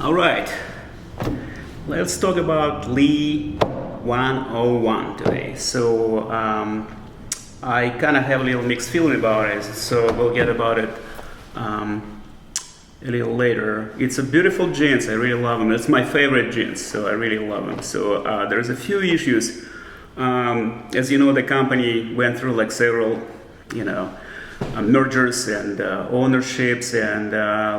All right, let's talk about Lee 101 today. So I kind of have a little mixed feeling about it, so we'll get about it a little later. It's a beautiful jeans, I really love them. It's my favorite jeans, so I really love them. So there's a few issues. As you know, the company went through like several, mergers and ownerships, and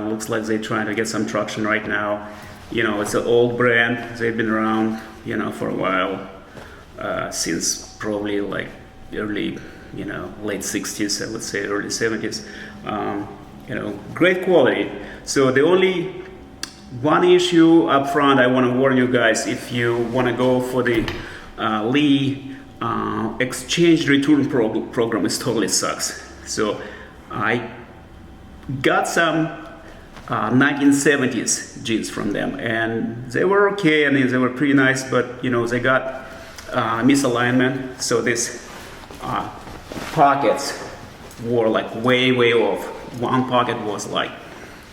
looks like they're trying to get some traction right now. It's an old brand. They've been around, for a while, since probably like early, late 60s, I would say, early 70s. Great quality. So the only one issue up front, I want to warn you guys, if you want to go for the Lee exchange return program, it totally sucks. So I got some 1970s jeans from them, and they were okay. I mean, they were pretty nice, but they got misalignment. So these pockets were like way off. One pocket was like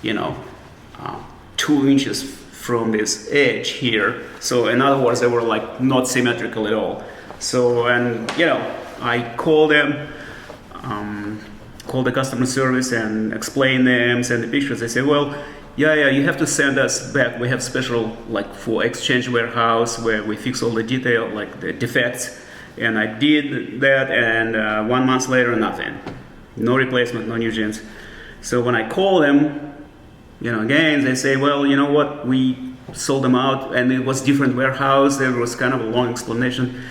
2 inches from this edge here. So in other words, they were like not symmetrical at all. So, and I called them, called the customer service and explained them, send the pictures. They said, well, yeah, you have to send us back. We have special like for exchange warehouse where we fix all the detail, like the defects. And I did that, and 1 month later, nothing. No replacement, no new jeans. So when I call them, again, they say, well, you know what, we sold them out, and it was different warehouse. There was kind of a long explanation.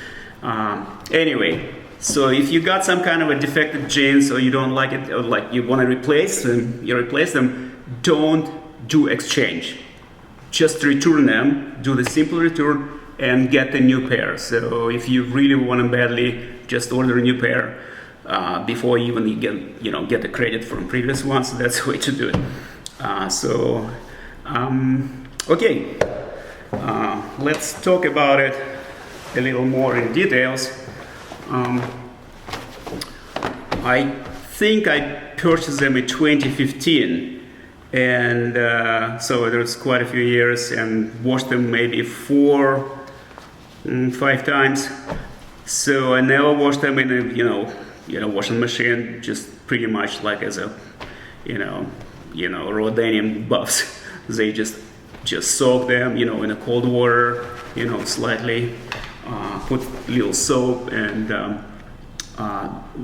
Anyway, so if you got some kind of a defective jeans, or you don't like it, or like you want to replace them, don't do exchange. Just return them, do the simple return, and get a new pair. So if you really want them badly, just order a new pair before even you get the credit from previous ones. That's the way to do it. Okay, let's talk about it a little more in details. I think I purchased them in 2015, and so there's quite a few years, and washed them maybe 4-5 times. So I never washed them in a washing machine, just pretty much like as a raw denim buffs. They just soak them in a cold water, slightly put a little soap, and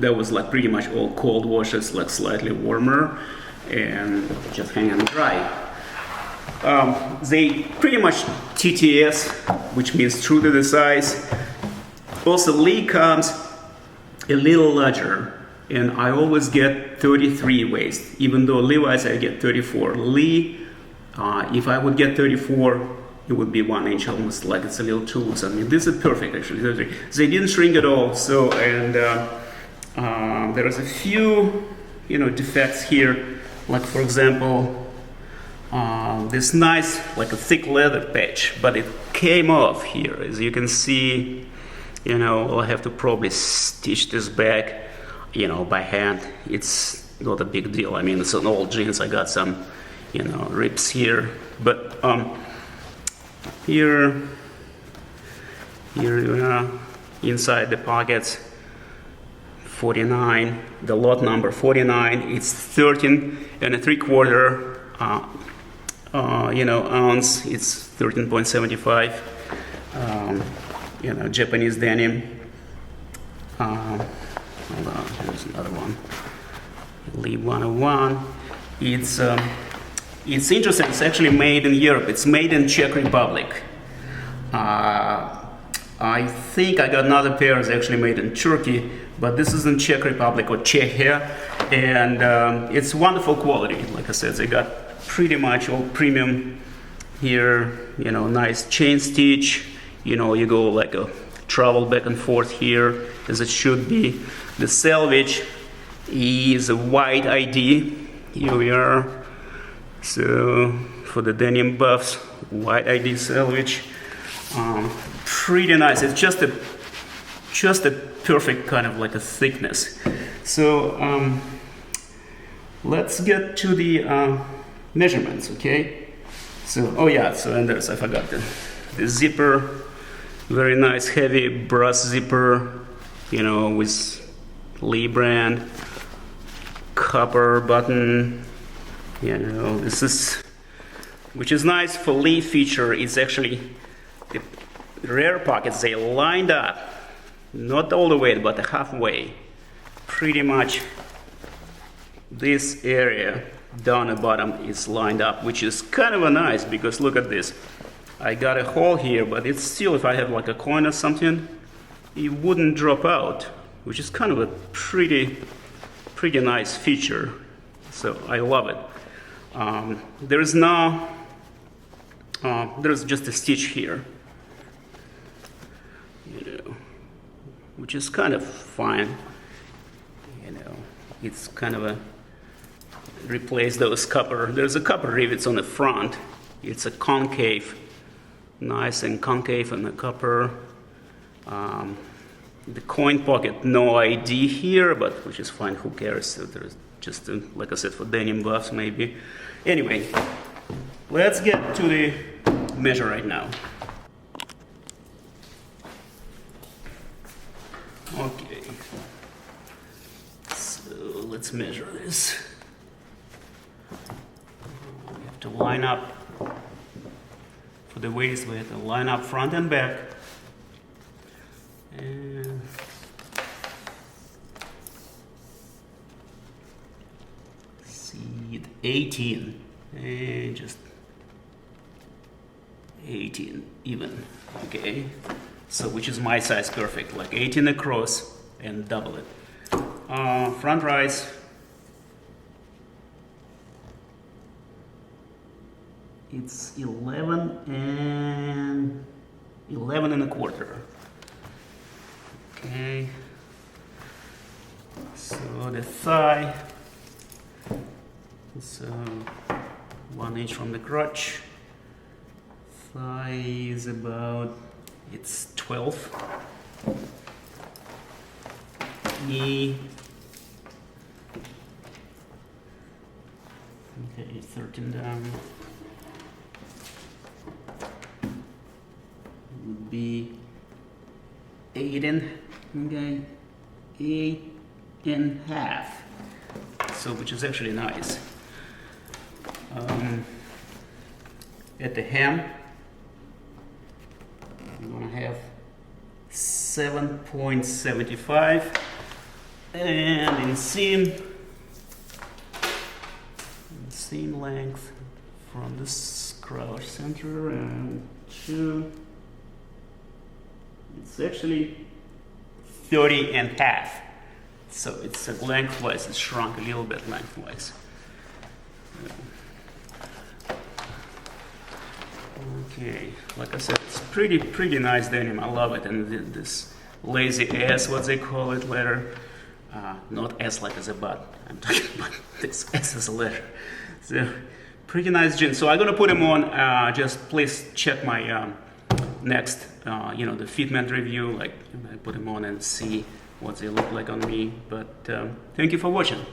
that was like pretty much all cold washes, like slightly warmer, and just hang and dry. They pretty much TTS, which means true to the size. Also, Lee comes a little larger, and I always get 33 waist, even though Levi's I get 34. Lee, if I would get 34, it would be 1 inch, almost like it's a little too loose. I mean, this is perfect actually. 33. They didn't shrink at all. So, and there is a few, defects here. Like for example, this nice, like a thick leather patch, but it came off here, as you can see. I'll have to probably stitch this back, by hand. It's not a big deal. I mean, it's an old jeans. I got some, rips here, but here inside the pockets, 49, the lot number 49. It's 13.75 ounce. It's 13.75. Japanese denim. Hold on, here's another one. Lee 101. It's interesting. It's actually made in Europe. It's made in Czech Republic. I think I got another pair that's actually made in Turkey, but this is in Czech Republic or Czechia, and it's wonderful quality. Like I said, they got pretty much all premium here. Nice chain stitch. You go like a travel back and forth here, as it should be. The selvedge is a white ID. Here we are. So for the denim buffs, white ID selvedge. Pretty nice. It's just a perfect kind of like a thickness. So let's get to the measurements, okay? So, oh yeah, so and there's, I forgot the zipper, very nice heavy brass zipper, you know, with Lee brand, copper button, you know, this is, which is nice for Lee feature. It's actually the rear pockets, they lined up, not all the way, but halfway, pretty much this area down the bottom is lined up, which is kind of a nice, because look at this. I got a hole here, but it's still, if I have like a coin or something, it wouldn't drop out, which is kind of a pretty nice feature. So I love it. There's just a stitch here, you know, which is kind of fine. You know, it's kind of a replace those copper. There's a copper rivets on the front. It's a concave, nice and concave on the copper. The coin pocket, no ID here, but which is fine. Who cares? So there's just like I said, for denim buffs maybe. Anyway, let's get to the measure right now. Okay, so let's measure this. We have to line up for the waist. We have to line up front and back. And see, 18, and just 18 even. Okay, so which is my size perfect, like 18 across and double it. Front rise. It's 11 and a quarter. Okay. So the thigh. So 1 inch from the crotch. Thigh is about, it's 12. Knee. Okay, 13 down. Would be 8 and a half. So which is actually nice. At the hem, I'm gonna have 7.75, and in seam length from this crotch center and to, it's actually 30 and a half. So it's lengthwise, it's shrunk a little bit lengthwise. Okay, like I said, it's pretty nice denim. I love it. And this lazy S, what they call it, letter, not S like as a butt. I'm talking about this S as a letter. So pretty nice jeans. So I'm gonna put them on. Just please check my next, you know, the fitment review. Like I put them on and see what they look like on me. But thank you for watching.